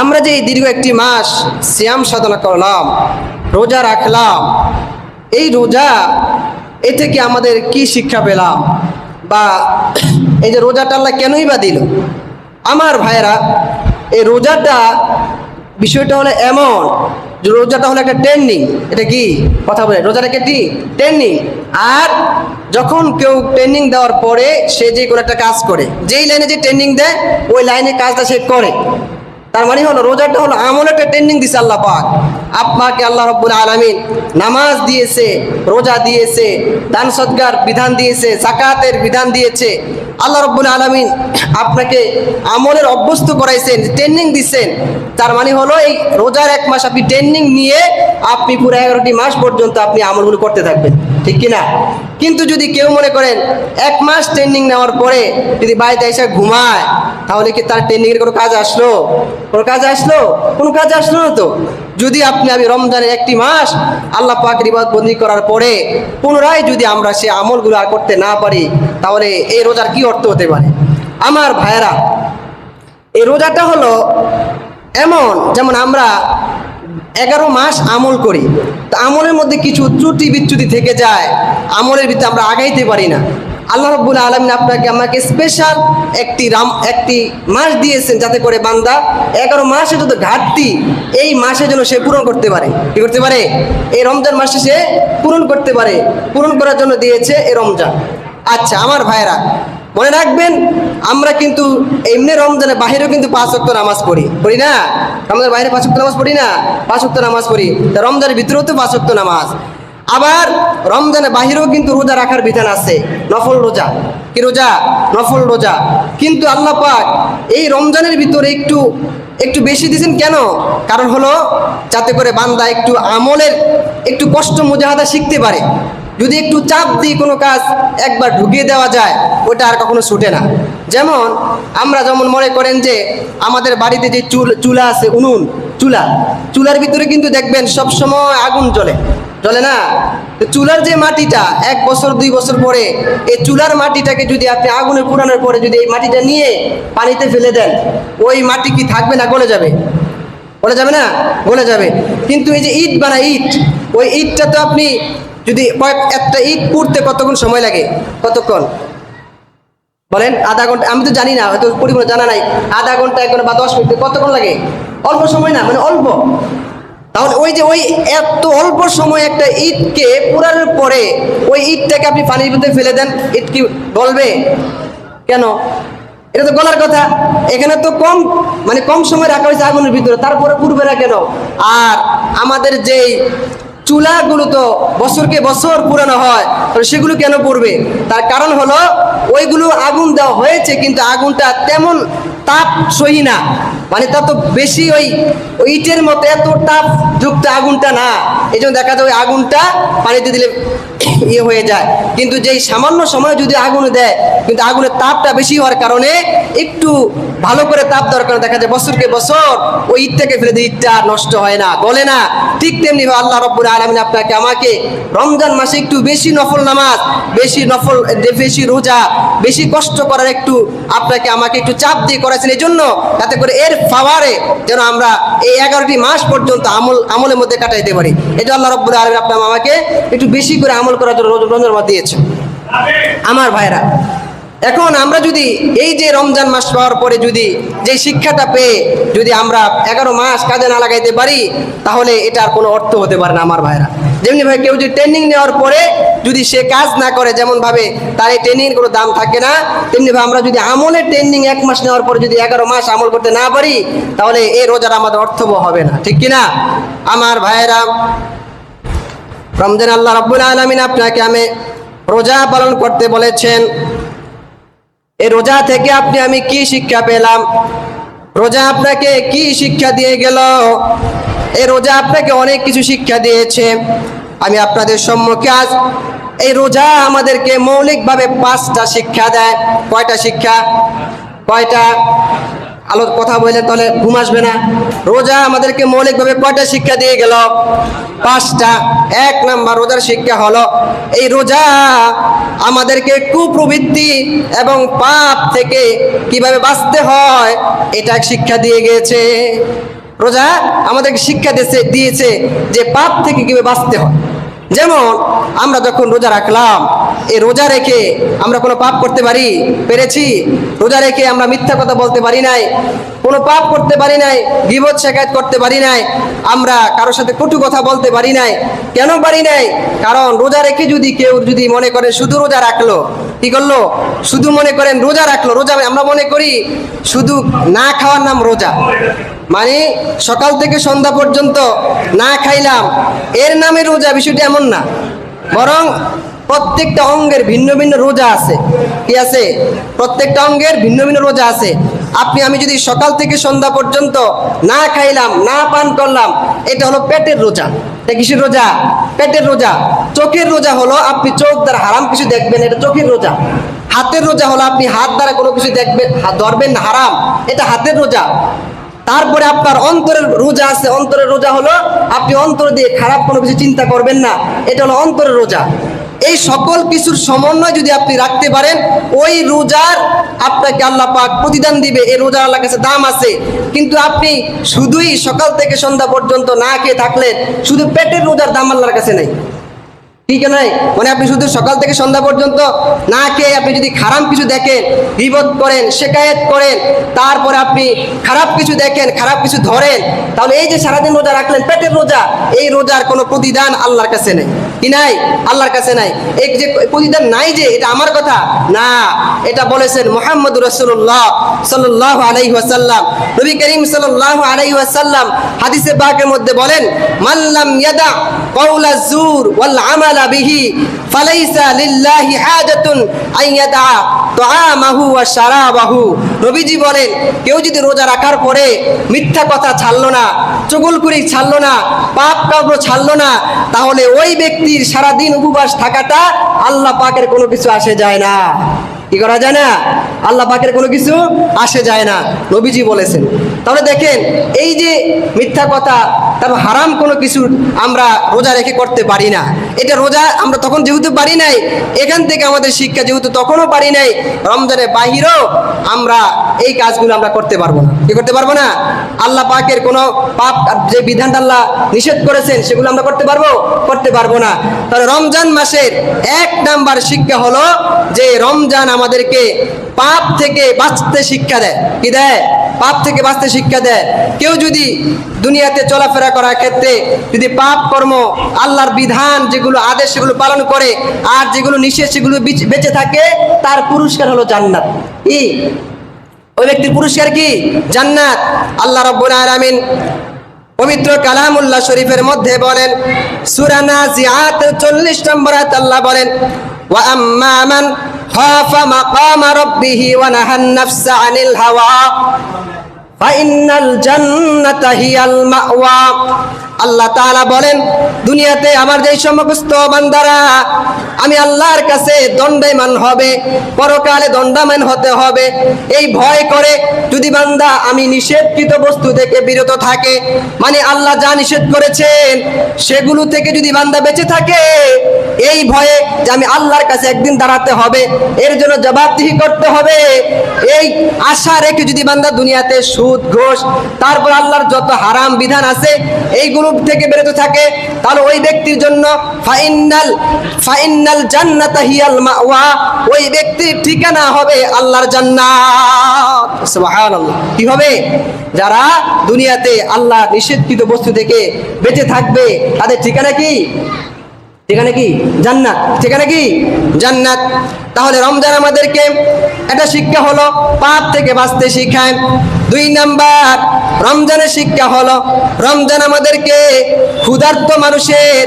আমরা যে দীর্ঘ একটি মাস সিয়াম সাধনা করলাম, রোজা রাখলাম, এই রোজা এ থেকে আমাদের কি শিক্ষা পেলাম, বা এই যে রোজাটা আল্লাহ কেনই বা দিল? আমার ভাইয়েরা, এই রোজাটা বিষয়টা হলো এমন যে রোজাটা হলো একটা ট্রেনিং। এটা কি কথা বলে? রোজাটা কি ট্রেনিং। আর যখন কেউ ট্রেনিং দেওয়ার পরে সে যে কোনো একটা কাজ করে, যেই লাইনে যে ট্রেনিং দেয় ওই লাইনে কাজটা সে করে, তার মানে হলো রোজাটা হলো আমল একটা ট্রেনিং দিছে আল্লাহ পাক আপনাকে। আল্লাহ রাব্বুল আলামিন নামাজ দিয়েছে, রোজা দিয়েছে, দান সদকার বিধান দিয়েছে, যাকাতের বিধান দিয়েছে। আল্লাহ রাব্বুল আলামিন আপনাকে আমলের অভ্যস্ত করাইছেন, ট্রেনিং দিচ্ছেন। তার মানে হলো এই রোজার এক মাস আপনি ট্রেনিং নিয়ে আপনি পুরো 11টি মাস পর্যন্ত আপনি আমলগুলো করতে থাকবেন, ঠিক কিনা? কিন্তু যদি কেউ মনে করেন এক মাস ট্রেনিং নেওয়ার পরে যদি বাড়িতে এসে ঘুমায়, তাহলে কি তার ট্রেনিংয়ের কোনো কাজ আসলো? কোনো কাজ আসলো? কোনো কাজ আসলো না তো। যদি আমি রমজানের একটি মাস আল্লাহ পাকের ইবাদত বন্দি করার পরে পুনরায় যদি আমরা সে আমলগুলো আর করতে না পারি, তাহলে এই রোজার কি অর্থ হতে পারে? আমার ভাইয়েরা, এই রোজাটা হলো এমন, যেমন আমরা 11 মাস আমল করি, তো আমলের মধ্যে কিছু ত্রুটি বিচ্যুতি থেকে যায়, আমলের ভিতরে আমরা আগাইতে পারি না। আল্লাহ রাব্বুল আলামিন আপনাকে আমাকে স্পেশাল একটি মাস দিয়েছেন, যাতে করে বান্দা 11 মাসে যত ঘাটতি এই মাসে যেন সে পূরণ করতে পারে। কি করতে পারে? এই রমজান মাসে সে পূরণ করতে পারে। পূরণ করার জন্য দিয়েছে এই রমজান। আচ্ছা আমার ভাইয়েরা, মনে রাখবেন, আমরা কিন্তু এমনি রমজানের বাহিরেও কিন্তু 5 ওয়াক্ত নামাজ পড়ি না? রমজানের বাইরে 5 ওয়াক্ত নামাজ পড়ি না? 5 ওয়াক্ত নামাজ পড়ি। তা রমজানের ভিতরেও তো 5 ওয়াক্ত নামাজ। আবার রমজানের বাহিরেও কিন্তু রোজা রাখার বিধান আছে, নফল রোজা। কি রোজা? নফল রোজা। কিন্তু আল্লাহ পাক এই রমজানের ভিতরে একটু বেশি দিয়েছেন। কেন? কারণ হলো যাতে করে বান্দা একটু আমলের একটু কষ্ট মুজাহাদা শিখতে পারে। যদি একটু চাপ দিয়ে কোনো কাজ একবার ঢুকিয়ে দেওয়া যায়, ওটা আর কখনো ছুটে না। যেমন আমরা যেমন মনে করেন যে আমাদের বাড়িতে যে চুলা আছে, উনুন, চুলার ভিতরে কিন্তু দেখবেন সব সময় আগুন জ্বলে না? চুলার যে মাটিটা 1 বছর 2 বছর পরে এই চুলার মাটিটাকে যদি আপনি আগুনে পুরানোর পরে যদি এই মাটিটা নিয়ে পানিতে ফেলে দেন, ওই মাটি কি থাকবে না গলে যাবে? গলে যাবে না? গলে যাবে। কিন্তু এই যে ইট বানায়, ওই ইটটা তো আপনি যদি একটা ইট পুড়তে কতক্ষণ সময় লাগে? কতক্ষণ বলেন? আধা ঘন্টা? আমি তো জানি না, হয়তো পরিমাণ জানা নাই। আধা ঘন্টা, 1 ঘন্টা বা 10 মিনিট কতক্ষণ লাগে? অল্প সময় না, মানে অল্প। তাহলে ওই এত অল্প সময় একটা ইটকে পুরানোর পরে ওই ইটটাকে আপনি পানির ভিতরে ফেলে দেন, ইট কি গলবে? কেন? এটা তো গলার কথা। এখানে তো কম সময় রাখা হয়েছে আগুনের ভিতরে, তারপরে পুড়বে না কেন? আর আমাদের যেই চুলাগুলো তো বছরকে বছর পুরানো হয়, তো সেগুলো কেন পড়বে? তার কারণ হলো ওইগুলো আগুন দেওয়া হয়েছে, কিন্তু আগুনটা তেমন তাপ সহি না, মানে তা তো বেশি ওই ইটের মতো এত তাপ যুক্ত আগুনটা না। এই জন্য দেখা যায় ওই আগুনটা পানিতে দিলে ইয়ে হয়ে যায়। কিন্তু যেই সামান্য সময় যদি আগুন দেয়, কিন্তু আগুনের তাপটা বেশি হওয়ার কারণে একটু ভালো করে তাপ দেওয়ার কারণে দেখা যায় বছরকে বছর ওই ইটটাকে ফেলে দিয়ে ইটটা নষ্ট হয় না, গলে না। ঠিক তেমনি আল্লাহ রাব্বুল আলামিন আপনাকে আমাকে রমজান মাসে একটু বেশি নফল নামাজ, বেশি রোজা, বেশি কষ্ট করার আপনাকে আমাকে একটু চাপ দিয়ে করেছেন, এই জন্য যাতে করে এর পাওয়ারে যেন আমরা এই 11টি মাস পর্যন্ত আমলের মধ্যে কাটাইতে পারি। এটা আল্লাহ রাব্বুল আলামিন আপনাকে আমাকে একটু বেশি করে আমল করার জন্য রমজান মাস দিয়েছে। আমার ভাইরা, এখন আমরা যদি এই যে রমজান মাস পাওয়ার পরে যদি যে শিক্ষাটা পেয়ে যদি আমরা 11 মাস কাজে না লাগাইতে পারি, তাহলে এটার কোনো অর্থ হতে পারে না। আমার ভাইরা, যেমনি ভাই কেউ যদি ট্রেনিং নেওয়ার পরে যদি সে কাজ না করে, যেমন ভাবে তার এই ট্রেনিংয়ের কোনো দাম থাকে না, তেমনি ভাবে আমরা যদি আমলের ট্রেনিং 1 মাস নেওয়ার পরে যদি 11 মাস আমল করতে না পারি, তাহলে এই রোজার আমাদের অর্থবহ হবে না, ঠিক কিনা? আমার ভাইয়েরা, রমজান আল্লাহ রাব্বুল আলামিন আপনাকে আমি রোজা পালন করতে বলেছেন। এই রোজা থেকে আমি কি শিক্ষা পেলাম? রোজা আপনাকে কি শিক্ষা দিয়ে গেল? এই রোজা আপনাকে অনেক কিছু শিক্ষা দিয়েছে। আমি আপনাদের সম্মুখে আজ এই রোজা আমাদেরকে মৌলিকভাবে 5টা শিক্ষা দেয়। কয়টা শিক্ষা? কয়টা? আলো কথা বললে তাহলে ঘুম আসবে না। রোজা আমাদেরকে মৌলিকভাবে কয়টা শিক্ষা দিয়ে গেল? 5টা। 1 নাম্বার রোজার শিক্ষা হলো এই রোজা আমাদেরকে কুপ্রবৃত্তি এবং পাপ থেকে কিভাবে বাঁচতে হয় এটা শিক্ষা দিয়ে গিয়েছে। রোজা আমাদেরকে শিক্ষা দিয়েছে যে পাপ থেকে কিভাবে বাঁচতে হয়। যেমন আমরা যখন রোজা রাখলাম, এই রোজা রেখে আমরা কোনো পাপ করতে পেরেছি? রোজা রেখে আমরা মিথ্যা কথা বলতে পারি নাই, কোনো পাপ করতে পারি নাই, গীবত শিকায়ত করতে পারি নাই, আমরা কারোর সাথে কটু কথা বলতে পারি নাই। কেন পারি নাই? কারণ রোজা রেখে কেউ যদি মনে করে শুধু রোজা রাখলো, কি করলো? শুধু মনে করেন রোজা রাখলো। রোজা আমরা মনে করি শুধু না খাওয়ার নাম রোজা, মানে সকাল থেকে সন্ধ্যা পর্যন্ত না খাইলাম এর নামে রোজা। বিষয়টি এমন না, বরং প্রত্যেকটা অঙ্গের ভিন্ন ভিন্ন রোজা আছে। কি আছে? প্রত্যেকটা অঙ্গের ভিন্ন ভিন্ন রোজা আছে। আমি যদি সকাল থেকে সন্ধ্যা পর্যন্ত না খাইলাম, না পান করলাম, এটা হলো পেটের রোজা। এটা কিসের রোজা? পেটের রোজা। চোখের রোজা হলো আপনি চোখ দ্বারা হারাম কিছু দেখবেন, এটা চোখের রোজা। হাতের রোজা হলো আপনি হাত দ্বারা কোনো কিছু দেখবেন, ধরবেন না হারাম, এটা হাতের রোজা। তারপরে আপনার অন্তরের রোজা আছে। অন্তরের রোজা হলো আপনি অন্তর দিয়ে খারাপ কোনো কিছু চিন্তা করবেন না, এটা হলো অন্তরের রোজা। এই সকল কিছুর সমন্বয় যদি আপনি রাখতে পারেন, ওই রোজার আপনাকে আল্লাহ পাক প্রতিদান দিবে। এই রোজার আল্লাহর কাছে দাম আছে। কিন্তু আপনি শুধুই সকাল থেকে সন্ধ্যা পর্যন্ত না খেয়ে থাকলেন, শুধু পেটের রোজার দাম আল্লাহর কাছে নেই। ঠিক নাই? মানে আপনি শুধু সকাল থেকে সন্ধ্যা পর্যন্ত না খেয়ে আপনি যদি খারাপ কিছু দেখেন, গীবত করেন, শিকায়েত করেন, তারপরে আপনি খারাপ কিছু দেখেন, খারাপ কিছু ধরেন, তাহলে এই যে সারাদিন রোজা রাখলেন, পেটের রোজা, এই রোজার কোনো প্রতিদান আল্লাহর কাছে নেই। কি নাই? আল্লাহর কাছে নাই। এই যে প্রতিদান নাই, যে এটা আমার কথা না, এটা বলেছেন মুহাম্মদুর রাসূলুল্লাহ সাল্লাল্লাহু আলাইহি ওয়াসাল্লাম। নবী করিম সাল্লাল্লাহু আলাইহি ওয়াসাল্লাম হাদিসে পাকের মধ্যে বলেন, মান লাম ইয়াদা কাওলা যুর ওয়াল আমালা বিহি ফালাইসা লিল্লাহি হাজাতুন আইয়াদা তুআমাহু ওয়া শারাবাহু। নবীজি বলেন, কেউ যদি রোজা রাখার পরে মিথ্যা কথা ছাড়লো না, চুগলখুরি ছাড়লো না, পাপ কার্য ছাড়লো না, তাহলে ওই ব্যক্তির সারাদিন উপবাস থাকাটা আল্লাহ পাকের কোনো কিছু আসে যায় না। কি করা যায় না? আল্লাহ পাকের কোনো কিছু আসে যায় না, নবীজি বলেছেন। তাহলে দেখেন, এই যে মিথ্যা কথা, তারপর হারাম কোনো কিছু আমরা রোজা রেখে করতে পারি না। এটা রোজা আমরা তখন যেহেতু পারি নাই, এখান থেকে আমাদের শিক্ষা যেহেতু তখনও পারি নাই, রমজানের বাহিরেও আমরা এই কাজগুলো আমরা করতে পারবো না। কি করতে পারবো না? আল্লাহ পাকের কোনো পাপ যে বিধানটা আল্লাহ নিষেধ করেছেন সেগুলো আমরা করতে পারবো না। তাহলে রমজান মাসের 1 নাম্বার শিক্ষা হলো যে রমজান আমাদেরকে পাপ থেকে বাঁচতে শিক্ষা দেয়। কি দেয়? পাপ থেকে বাঁচতে শিক্ষা দেয়। কেউ যদি দুনিয়াতে চলাফেরা করার ক্ষেত্রে যদি পাপ কর্ম, আল্লাহর বিধান যেগুলো আদেশ সেগুলো পালন করে, আর যেগুলো নিষেধ সেগুলো বেঁচে থাকে, তার পুরস্কার হলো জান্নাত। কি? ওই ব্যক্তির পুরস্কার কি? জান্নাত। আল্লাহ রাব্বুল আলামিন পবিত্র কালামুল্লাহ শরীফের মধ্যে বলেন, সূরা নাজিআত 40 নম্বর আয়াত আল্লাহ বলেন, ওয়া আম্মা মান খাফা মাকামা রাব্বিহি ওয়া নাহান নাফসা আনিল হাওয়া ফাইন্নাল জান্নাতা হিয়াল মাওয়া। আল্লাহ তাআলা বলেন, দুনিয়াতে আমার যেই সমস্ত বান্দারা আমি আল্লাহর কাছে দণ্ডায়মান হবে, পরকালে দণ্ডায়মান হতে হবে, এই ভয় করে যদি বান্দা আমি নিষেধকৃত বস্তু থেকে বিরত থাকে, মানে আল্লাহ যা নিষেধ করেছেন সেগুলো থেকে যদি বান্দা বেঁচে থাকে, এই ভয়ে যে আমি আল্লাহর কাছে একদিন দাঁড়াতে হবে, এর জন্য জবাবদিহি করতে হবে, এই আশা রেখে যদি বান্দা দুনিয়াতে সুদ, ঘুষ, তারপর আল্লাহর যত হারাম বিধান আছে এইগুলো থেকে বেরোতে থাকে, তাহলে ওই ব্যক্তির জন্য ফাইনাল জান্নাতা হিয়াল মাওয়া, ওই ব্যক্তির ঠিকানা হবে আল্লাহর জান্নাত। সুবহানাল্লাহ। কি হবে? যারা দুনিয়াতে আল্লাহ নিষেধকৃত বস্তু থেকে বেঁচে থাকবে তাদের ঠিকানা কি? ঠিকানা কি? জান্নাত। ঠিকানা কি? জান্নাত। তাহলে রমজান আমাদেরকে একটা শিক্ষা হলো পাপ থেকে বাঁচতে শিখায়। 2 নাম্বার রমজানের শিক্ষা হলো রমজান আমাদেরকে ক্ষুধার্ত মানুষের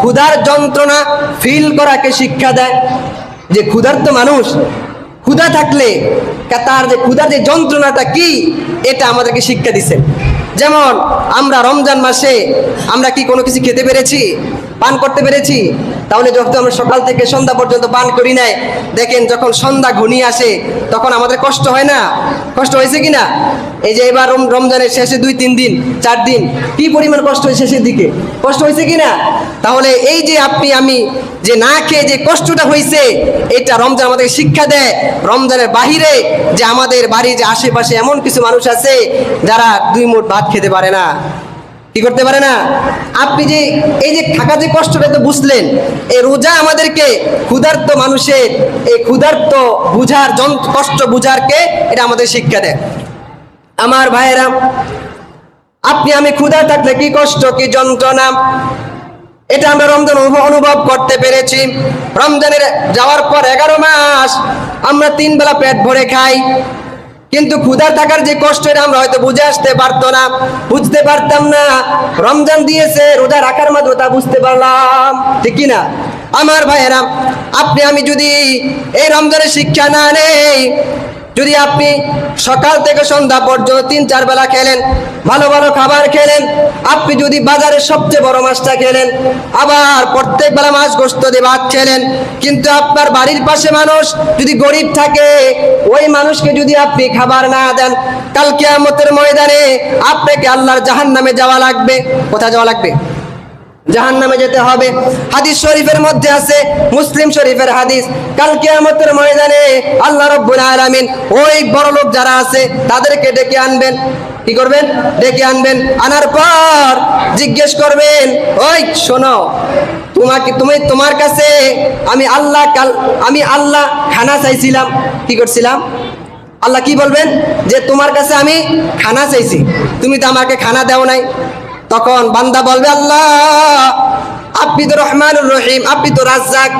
ক্ষুধার যন্ত্রণা ফিল করাকে শিক্ষা দেয়। যে ক্ষুধার্ত মানুষ, ক্ষুধা থাকলে তার যে ক্ষুধার যে যন্ত্রণাটা কি, এটা আমাদেরকে শিক্ষা দিচ্ছেন। যেমন আমরা রমজান মাসে আমরা কি কোনো কিছু খেতে পেরেছি? পান করতে পেরেছি? তাহলে যখন আমরা সকাল থেকে সন্ধ্যা পর্যন্ত পান করি নাই, দেখেন যখন সন্ধ্যা ঘনিয়ে আসে তখন আমাদের কষ্ট হয় না? কষ্ট হয়েছে কিনা? এই যে এবার রমজানের শেষে 2-3 দিন 4 দিন কি পরিমাণ কষ্ট হয় শেষের দিকে, কষ্ট হয়েছে কিনা? তাহলে এই যে আপনি আমি যে না খেয়ে যে কষ্টটা হয়েছে, এটা রমজান আমাদের শিক্ষা দেয়। রমজানের বাহিরে যে আমাদের বাড়ির যে আশেপাশে এমন কিছু মানুষ আছে যারা 2 মুঠ ভাত খেতে পারে না, কি করতে পারে না। আপনি যে এই যে থাকা যে কষ্টটা তো বুঝলেন, এই রোজা আমাদেরকে ক্ষুধার্ত মানুষের এই ক্ষুধার্ত বুঝার কষ্ট বুঝারকে এটা আমাদের শিক্ষা দেয়। আমার ভাইয়েরা, আপনি আমি ক্ষুধা থাকলে কি কষ্ট কি যন্ত্রণা, এটা আমরা রমজান অনুভব করতে পেরেছি। রমজানের যাওয়ার পর 11 মাস আমরা 3 বেলা পেট ভরে খাই, কিন্তু ক্ষুধা থাকার যে কষ্ট এটা আমরা হয়তো বুঝে আসতে পারতো না, বুঝতে পারতাম না। রমজান দিয়েছে রোজা রাখার মাধ্যমে তা বুঝতে পারলাম, ঠিক কি না? আমার ভাইয়েরা, আপনি আমি যদি এই রমজানের শিক্ষা না নেই, যদি আপনি সকাল থেকে সন্ধ্যা পর্যন্ত 3-4 বেলা খেলেন, ভালো ভালো খাবার খেলেন, আপনি যদি বাজারের সবচেয়ে বড় মাছটা খেলেন, আবার প্রত্যেক বেলা মাছ গোস্ত দিয়ে ভাত খেলেন, কিন্তু আপনার বাড়ির পাশে মানুষ যদি গরিব থাকে, ওই মানুষকে যদি আপনি খাবার না দেন, কাল কিয়ামতের ময়দানে আপনাকে আল্লাহর জাহান্নামে যাওয়া লাগবে। কোথায় যাওয়া লাগবে? জাহান্নামে যেতে হবে। হাদিস শরীফের মধ্যে আছে, মুসলিম শরীফের হাদিস, কাল কিয়ামতের ময়দানে আল্লাহ রাব্বুল আলামিন ওই বড় লোক যারা আছে তাদেরকে ডেকে আনবেন। কি করবেন? ডেকে আনবেন। আনার পর জিজ্ঞেস করবেন, ওই শোনো, তোমার কাছে আমি আল্লাহ খানা চাইছিলাম, কি করছিলাম? আল্লাহ কি বলবেন? যে তোমার কাছে আমি খানা চাইছি, তুমি তো আমাকে খানা দাও নাই। তখন বান্দা বলবে, আল্লাহ আপনি তো রহমানুর রহিম, আপনি তো রাজ্জাক,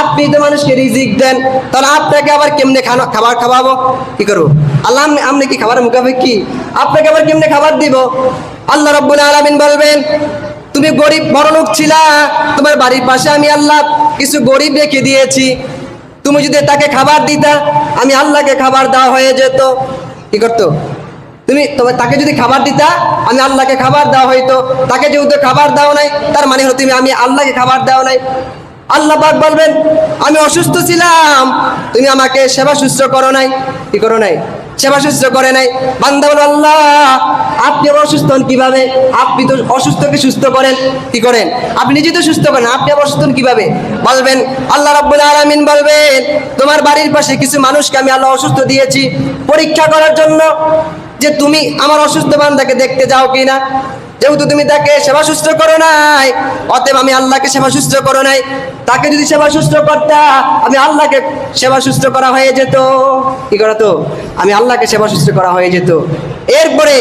আপনি তো মানুষকে রিজিক দেন, তাহলে আপনাকে আবার কেমনে খাবার খাওয়াবো? কি করবো? আল্লাহ আপনি কি খাবার মুখাফিক কি? আপনাকে আবার কেমনে খাবার দিব? আল্লাহ রাব্বুল আলামিন বলবেন, তুমি গরিব বড় লোক ছিলা, তোমার বাড়ির পাশে আমি আল্লাহ কিছু গরিব রেখে দিয়েছি, তুমি যদি তাকে খাবার দিতা, আমি আল্লাহকে খাবার দেওয়া হয়ে যেত। কি করতো? তবে তাকে যদি খাবার দিতা, আমি আল্লাহকে খাবার দেওয়া হইতো। তাকে যেহেতু খাবার দাও নাই, তার মানে হলো তুমি আমি আল্লাহকে খাবার দাও নাই। আল্লাহ পাক বলবেন, আমি অসুস্থ ছিলাম, তুমি আমাকে সেবা শুশ্রূষা করো নাই। কি করো নাই? সেবা শুশ্রূষা করে নাই। বান্দা বলে, আল্লাহ আপনি অসুস্থ হন কিভাবে? আপনি তো অসুস্থকে সুস্থ করেন। কি করেন? আপনি নিজে তো সুস্থ করেন, আপনি আবার অসুস্থ হন কিভাবে? বলবেন, আল্লাহ রাব্বুল আলামিন বলবেন, তোমার বাড়ির পাশে কিছু মানুষকে আমি আল্লাহ অসুস্থ দিয়েছি পরীক্ষা করার জন্য, যে তুমি আমার অসুস্থ বান্দাকে দেখতে যাও কিনা। যেহেতু তুমি তাকে সেবা শুশ্রূষা করো নাই, অতএব আমি আল্লাহকে সেবা শুশ্রূষা করো নাই। তাকে যদি সেবা শুশ্রূষা করতা, আমি আল্লাহকে সেবা শুশ্রূষা করা হয়ে যেত। কি করা তো? আমি আল্লাহকে সেবা শুশ্রূষা করা হয়ে যেত। এরপরে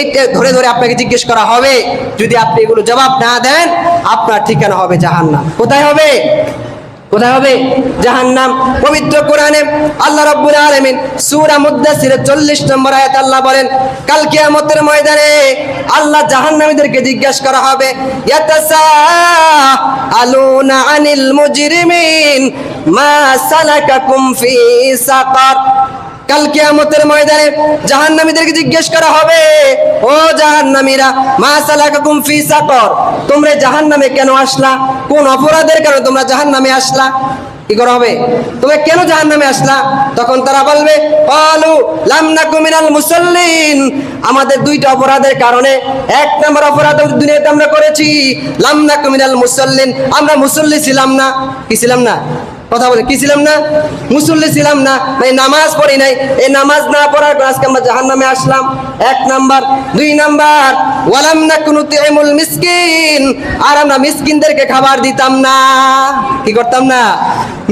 এটা ধরে ধরে আপনাকে জিজ্ঞেস করা হবে, যদি আপনি এগুলো জবাব না দেন, আপনার ঠিকানা হবে জাহান্নাম। কোথায় হবে? কোথায় হবে? জাহান্নাম। পবিত্র কোরআনে আল্লাহ রাব্বুল আলামিন সূরা মুদ্দাসসিরের 40 নম্বর আয়াতে আল্লাহ বলেন, কাল কিয়ামতের ময়দানে আল্লাহ জাহান্নামীদেরকে জিজ্ঞাসা করা হবে, ইয়াতাসাআলুনা আনিল মুজরিমিন মা সালাকাকুম ফি সাকার। কাল কিয়ামতের ময়দানে জাহান্নামীদেরকে জিজ্ঞেস করা হবে, ও জাহান্নামীরা, মা সালাকাকুম ফি সাকর, তোমরা জাহান্নামে কেন আসলা? কোন অপরাধের কারণে তোমরা জাহান্নামে আসলা? কি করা হবে? তোমরা কেন জাহান্নামে আসলা? তখন তারা বলবে, ক্বালু লাম নাকু মিনাল মুসাল্লিন, আমাদের 2টা অপরাধের কারণে। 1 নম্বর অপরাধ দুনিয়াতে আমরা করেছি, লাম নাকু মিনাল মুসাল্লিন, আমরা মুসল্লি ছিলাম না। কি ছিলাম না? কথা বলে, কি ছিলাম না? মুসল্লি ছিলাম না, মানে নামাজ পড়ি নাই। এই নামাজ না পড়ার কারণে আজকে আমরা জাহান্নামে আসলাম। 1 নাম্বার। 2 নাম্বার, ওয়ালাম নাকুনু তুইমুল মিসকিন, আর আমরা মিসকিনদেরকে খাবার দিতাম না। কি করতাম না?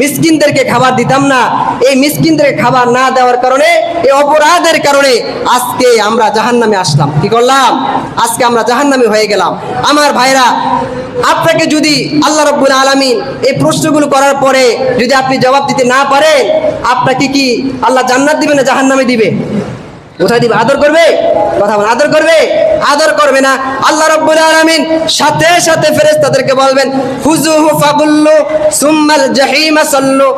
মিসকিনদেরকে খাবার দিতাম না। এই মিসকিনদেরকে খাবার না দেওয়ার কারণে, এই অপরাধের কারণে আজকে আমরা জাহান্নামে আসলাম। কি করলাম? আজকে আমরা জাহান্নামে হয়ে গেলাম। আমার ভাইরা, আপনাকে যদি আল্লাহ রাব্বুল আলামিন এই প্রশ্নগুলো করার পরে যদি আপনি জবাব দিতে না পারেন, আপনাকে কি আল্লাহ জান্নাত দিবে না জাহান্নামে দিবে? কোথায় দিবে? আদর করবে? কথা বলেন, আদর করবে? আদর করবে না। আল্লাহ রাব্বুল আলামিন সাথে সাথে ফেরেশতাদেরকে বলবেন, খুযুহু ফাগুল্লু সুম্মাল জাহিমা সাল্লু।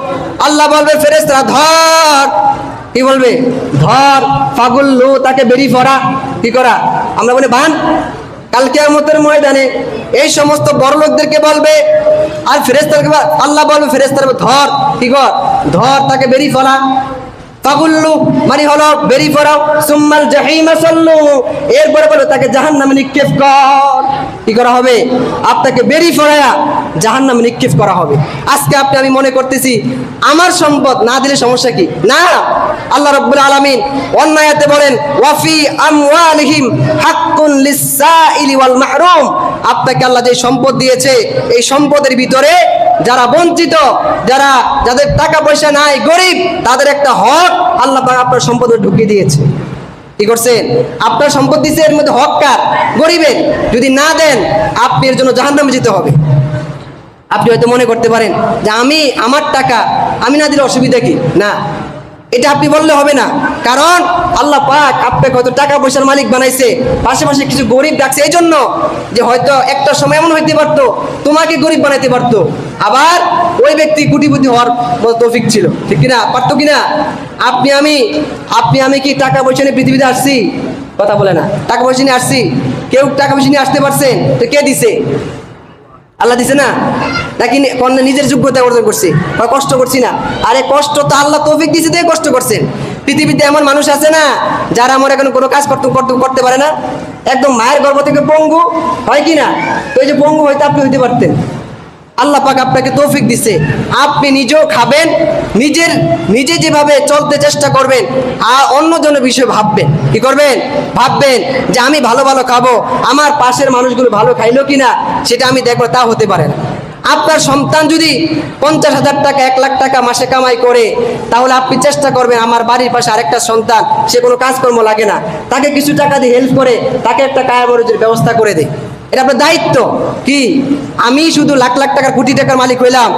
আল্লাহ বলবে, ফেরেশতারা ধর। কি বলবে? ধর। ফাগুল্লু, তাকে বেরি ফরা। কি করা? আমরা বলি বান। কাল কিয়ামতের ময়দানে এই সমস্ত বড় লোকদেরকে বলবে, আর ফেরেশতাকে আল্লাহ বলবে ফেরেশতাকে, ধর, কি কর, ধর তাকে বেরি ফেলা। ফাগুল্লু মানে হলো বেরি ফেরাও, সুম্মাল জাহিমা সাল্লু, এরপরে বলে তাকে জাহান্নামে নিক্ষেপ কর। কি করা হবে? আপনাকে বেরি ফেরায়া জাহান্নামে নিক্ষেপ করা হবে। আজকে আপনি আমি মনে করতেছি আমার সম্পদ না দিলে সমস্যা কি? না, আল্লাহ রাব্বুল আলামিন অন্য আয়াতে বলেন, ওয়াফি আমওয়ালিহিম হাক্কুন লিসসাইলি ওয়াল মাহরুম। আপনাকে আল্লাহ যে সম্পদ দিয়েছে, এই সম্পদের ভিতরে যারা বঞ্চিত, যাদের টাকা পয়সা নাই, গরিব, তাদের একটা হক আল্লাহ পাক আপনার সম্পদে ঢুকিয়ে দিয়েছে। কি করছেন? আপনার সম্পদ দিয়েছে, এর মধ্যে হক কার? গরিবের। যদি না দেন আপনি এর জন্য জাহান্নামে যেতে হবে। আপনি হয়তো মনে করতে পারেন যে আমার টাকা আমি না দিলে অসুবিধা কি? না, এটা আপনি বললে হবে না। কারণ আল্লাহ পাক আপনাকে হয়তো টাকা পয়সার মালিক বানাইছে, পাশাপাশি কিছু গরিব রাখছে এই জন্য, যে হয়তো একটা সময় এমন হইতে পারতো তোমাকে গরিব বানাইতে পারতো, আবার ওই ব্যক্তি কোটিপতি হওয়ার মতো তৌফিক ছিল। ঠিক কিনা? পারতো কিনা? আপনি আমি কি টাকা পয়সা নিয়ে পৃথিবীতে আসছি? কথা বলে না। টাকা পয়সা নিয়ে আসছি? কেউ টাকা পয়সা নিয়ে আসতে পারছেন? তো কে দিছে? আল্লাহ দিছে না? নাকি নিজের যোগ্যতা অর্জন করছি? কষ্ট করছি না? আরে কষ্ট তো আল্লাহ তৌফিক দিছে, দিয়ে কষ্ট করছেন। পৃথিবীতে এমন মানুষ আছে না যারা আমার এখন কোনো কাজ করতে পারে না, একদম মায়ের গর্ভ থেকে পঙ্গু, হয় কি না? তো এই যে পঙ্গু হয়তো আপনি হইতে পারতেন। আল্লাহ পাক আপনাকে তৌফিক দিছে, আপনি নিজেও খাবেন, নিজে যেভাবে চলতে চেষ্টা করবেন, আর অন্যজনের বিষয়ে ভাববেন। কি করবেন? ভাববেন যে আমি ভালো ভালো খাবো, আমার পাশের মানুষগুলো ভালো খাইলো কিনা সেটা আমি দেখবো, তা হতে পারে না। আপনার সন্তান যদি 50,000 টাকা 1 লাখ টাকা মাসে কামাই করে, তাহলে আপনি চেষ্টা করবেন আমার বাড়ির পাশে আরেকটা সন্তান, সে কোনো কাজকর্ম লাগে না, তাকে কিছু টাকা দিয়ে হেল্প করে, তাকে একটা কায়ামরুজের ব্যবস্থা করে দেয়। এটা আপনার দায়িত্ব। কি আমি শুধু লাখ লাখ টাকার কোটি টাকার মালিক হইলাম,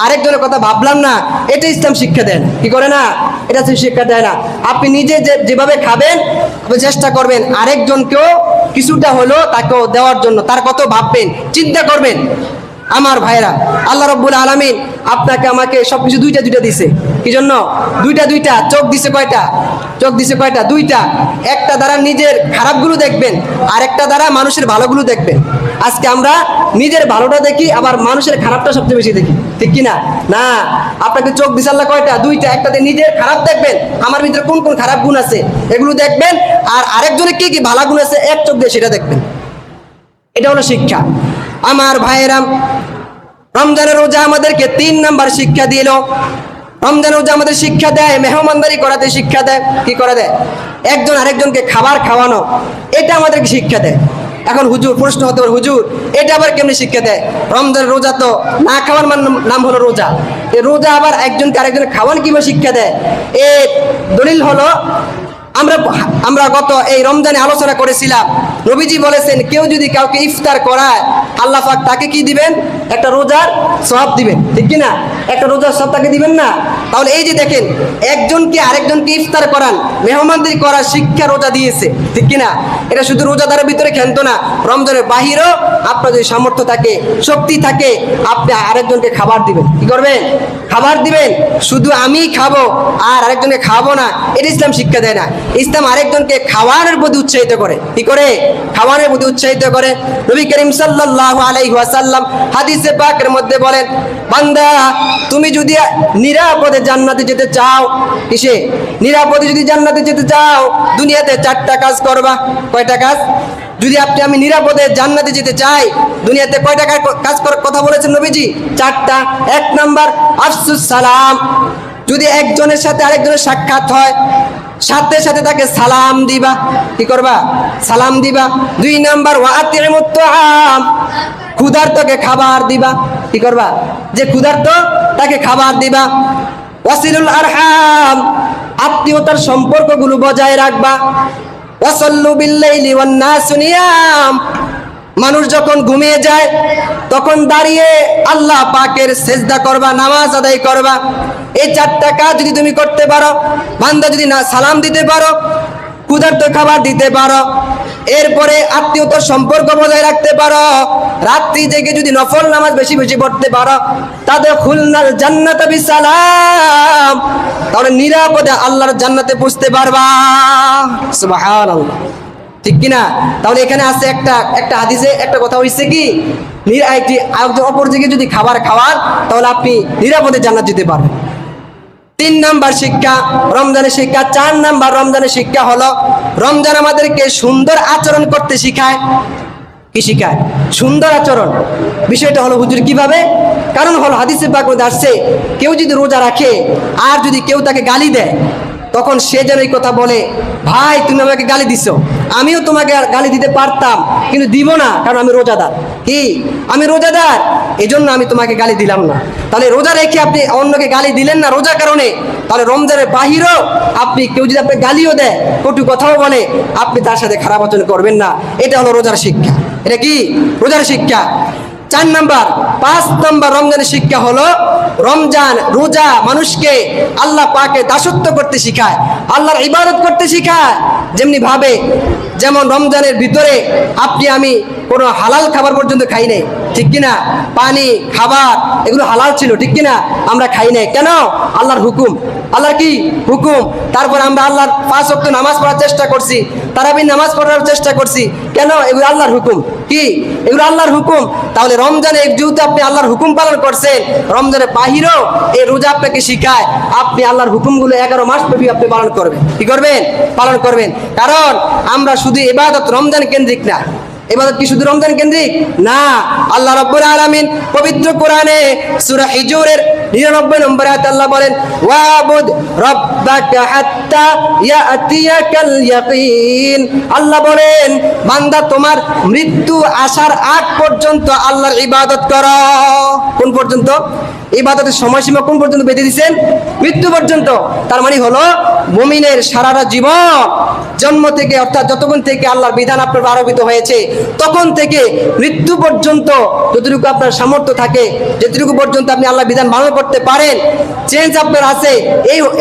আরেকজনের কথা ভাবলাম না, এটা ইসলাম শিক্ষা দেন। কি করে না? এটা শিক্ষা দেয় না। আপনি নিজে যেভাবে খাবেন, আপনি চেষ্টা করবেন আরেকজনকেও কিছুটা হলো তাকেও দেওয়ার জন্য, তার কত ভাববেন, চিন্তা করবেন। আমার ভাইরা, আল্লাহ রাব্বুল আলামিন আপনাকে আমাকে সবকিছু দুইটা দিছে। কি জন্য? দুইটা। চোখ দিছে কয়টা? চোখ দিছে কয়টা? দুইটা। একটা দ্বারা নিজের খারাপগুলো দেখবেন, আর একটা দ্বারা মানুষের ভালোগুলো দেখবেন। আজকে আমরা নিজের ভালোটা দেখি, আবার মানুষের খারাপটা সবচেয়ে বেশি দেখি। ঠিক কি না? না, আপনাকে চোখ দিছে আল্লাহ কয়টা? দুইটা। একটাতে নিজের খারাপ দেখবেন, আমার ভিতরে কোন কোন খারাপ গুণ আছে এগুলো দেখবেন, আর আরেকজনের কি কি ভালো গুণ আছে এক চোখ দিয়ে সেটা দেখবেন। এটা হলো শিক্ষা। আমার ভাইয়েরা, রমজানের রোজা আমাদেরকে 3 নাম্বার শিক্ষা দিল। রমজানের রোজা আমাদের শিক্ষা দেয় মেহমানদারি করাতে শিক্ষা দেয়। কি করে দেয়? একজন আরেকজনকে খাবার খাওয়ানো, এটা আমাদেরকে শিক্ষা দেয়। এখন হুজুর প্রশ্ন হতে পারে, হুজুর এটা আবার কেমনি শিক্ষা দেয়? রমজানের রোজা তো না খাওয়ার নাম হলো রোজা, এই রোজা আবার একজনকে আরেকজনের খাওয়ান কিভাবে শিক্ষা দেয়? এর দলিল হলো আমরা গত এই রমজানে আলোচনা করেছিলাম, নবীজি বলেছেন কেউ যদি কাউকে ইফতার করায়, আল্লাহ পাক তাকে কি দিবেন? একটা রোজার সওয়াব দিবেন। ঠিক কি না? একটা রোজার সওয়াব তাকে দিবেন না? তাহলে এই যে দেখেন, একজনকে আরেকজনকে ইফতার করান, মেহমানদারি করার শিক্ষা রোজা দিয়েছে। ঠিক কি না? এটা শুধু রোজাদারের ভিতরে খেলতো না, রমজানের বাহিরেও আপনার যদি সামর্থ্য থাকে, শক্তি থাকে, আপনি আরেকজনকে খাবার দিবেন। কি করবেন? খাবার দিবেন। শুধু আমি খাবো আর আরেকজনকে খাবো না, এটা ইসলাম শিক্ষা দেয় না। ইসলাম আরেকজনকে খাওয়ানোর প্রতি উৎসাহিত করে। কি করে? খাওয়ানোর প্রতি উৎসাহিত করে। নবী করিম সাল্লাল্লাহু আলাইহি ওয়াসাল্লাম হাদিসে পাকের মধ্যে বলেন, বান্দা তুমি যদি নিরাপদে জান্নাতে যেতে চাও, কিসে? নিরাপদে যদি জান্নাতে যেতে চাও, দুনিয়াতে 4টা কাজ করবা। কয়টা কাজ? যদি আমি নিরাপদে জান্নাতে যেতে চাই, দুনিয়াতে কয়টা কাজ করার কথা বলেছেন নবীজি? 4টা। 1 নাম্বার আফসুস সালাম, যদি একজনের সাথে আরেকজনের সাক্ষাৎ হয়, সাথে সাথে তাকে সালাম দিবা। কি করবা? সালাম দিবা। 2 নাম্বার ওয়াতিমুত তাআম, ক্ষুধার্তকে খাবার দিবা। কি করবা? যে ক্ষুধার্ত তাকে খাবার দিবা। ওয়াসিলুল আরহাম, আত্মীয়তার সম্পর্কগুলো বজায় রাখবা। ওয়াসাল্লু বিল্লাইলি ওয়ান নাসু নিয়াম, মানুষ যখন ঘুমিয়ে যায় তখন দাঁড়িয়ে আল্লাহ পাকের সেজদা করবা, নামাজ আদায় করবা। এই 4টা কাজ যদি তুমি করতে পারো, বান্দা যদি না সালাম দিতে পারো, ক্ষুধার্ত খাবার দিতে পারো, এরপরে আত্মীয়তার সম্পর্ক বজায় রাখতে পারো, রাত্রি জেগে যদি নফল নামাজ বেশি বেশি পড়তে পারো, তাদের খুলনাল জান্নাত বিসালাম, তাহলে নিরাপদে আল্লাহর জান্নাতে পৌঁছতে পারবা। সুবহানাল্লাহ। ঠিক কিনা? তাহলে এখানে আছে একটা হাদিসে একটা কথা হইছে কি, অপর দিকে যদি খাবার খাওয়ার তাহলে আপনি নিরাপদে জান্নাত যেতে পারবেন। 3 নাম্বার শিক্ষা রমজানের শিক্ষা। 4 নাম্বার রমজানের শিক্ষা হলো রমজান আমাদেরকে সুন্দর আচরণ করতে শিখায়। কি শিখায়? সুন্দর আচরণ। বিষয়টা হলো হুজুর কিভাবে? কারণ হলো হাদিসে পাক মধ্যে আসছে, কেউ যদি রোজা রাখে আর যদি কেউ তাকে গালি দেয়, তখন সে যেন এই কথা বলে, ভাই তুমি আমাকে গালি দিছো, আমিও তোমাকে গালি দিতে পারতাম কিন্তু দিব না, কারণ আমি রোজাদার। কি? আমি রোজাদার, এই জন্য আমি তোমাকে গালি দিলাম না। তাহলে রোজা রেখে আপনি অন্যকে গালি দিলেন না রোজার কারণে, তাহলে রমজানের বাহিরেও আপনি কেউ যদি আপনি গালিও দেয়, কটু কথাও বলে, আপনি তার সাথে খারাপ আচরণ করবেন না। এটা হলো রোজার শিক্ষা। এটা কি? রোজার শিক্ষা। 4 নাম্বার। 5 নাম্বার রমজানের শিক্ষা হলো রমজান রোজা মানুষকে আল্লাহ পাকে দাসত্ব করতে শিখায়, আল্লাহর ইবাদত করতে শিখায়। যেমন রমজানের ভিতরে আপনি আমি কোনো হালাল খাবার পর্যন্ত খাই নাই, ঠিক কিনা? পানি খাবার এগুলো হালাল ছিল, ঠিক কিনা? আমরা খাই নাই কেন? আল্লাহর হুকুম। আল্লাহর কি হুকুম? তারপর আমরা আল্লাহর 5 ওয়াক্ত নামাজ পড়ার চেষ্টা করছি, তারাবির নামাজ পড়ার চেষ্টা করছি, কেন? এগুলো আল্লাহর হুকুম। কি? এগুলো আল্লাহর হুকুম। তাহলে রমজানে যেহেতু আপনি আল্লাহর হুকুম পালন করছেন, রমজানের বাহিরেও এই রোজা আপনাকে শিখায় আপনি আল্লাহর হুকুমগুলো 11 মাস ব্যাপী আপনি পালন করবেন। কি করবেন? পালন করবেন। কারণ আমরা শুধু ইবাদত রমজান কেন্দ্রিক না। ইবাদত কি শুধু রমজান কেন্দ্রিক না? আল্লাহ রাব্বুল আলামিন পবিত্র কোরআনে সূরা হিজরের 99 নম্বর আয়াতে আল্লাহ বলেন, ওয়াবুদ রাব্বাকা হাত্তা ইয়াতিয়াকাল ইয়াকিন। আল্লাহ বলেন, বান্দা তোমার মৃত্যু আসার আগ পর্যন্ত আল্লাহর ইবাদত করো। কোন পর্যন্ত? ইবাদতের সময়সীমা কোন পর্যন্ত বেঁধে দিয়েছেন? মৃত্যু পর্যন্ত। তার মানে হলো মুমিনের সারাটা জীবন জন্ম থেকে, অর্থাৎ যতক্ষণ থেকে আল্লাহর বিধান আপনার আরোপিত হয়েছে তখন থেকে মৃত্যু পর্যন্ত যতটুকু আপনার সামর্থ্য থাকে, যতটুকু পর্যন্ত আপনি আল্লাহর বিধান পালন করতে পারেন, চেঞ্জ আপনার আছে,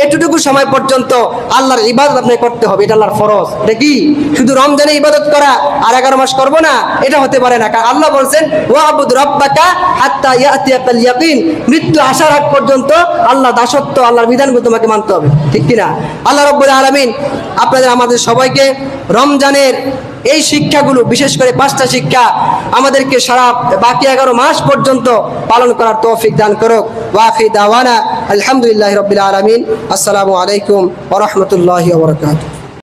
এতটুকু সময় পর্যন্ত আল্লাহর ইবাদত আপনাকে করতে হবে। এটা আল্লাহর ফরজ। এটা কি? শুধু রমজানে ইবাদত করা আর 11 মাস করবো না, এটা হতে পারে না। কারণ আল্লাহ বলছেন, ওয়াবুদ রাব্বাকা হাত্তা ইয়াতিয়াকাল ইয়াকিন। মৃত্যু আসার আগ পর্যন্ত আল্লাহ দাসত্ব, আল্লাহর বিধানগুলো তোমাকে মানতে হবে, ঠিক কিনা? আল্লাহ রাব্বুল আলামিন আপনাদের আমাদের সবাইকে রমজানের এই শিক্ষাগুলো, বিশেষ করে 5টা শিক্ষা আমাদেরকে সারা বাকি 11 মাস পর্যন্ত পালন করার তৌফিক দান করুক। ওয়া আখির দাওয়ানা আলহামদুলিল্লাহি রাব্বিল আলামিন। আসসালামু আলাইকুম ওয়া রাহমাতুল্লাহি ওয়া বারাকাতুহু।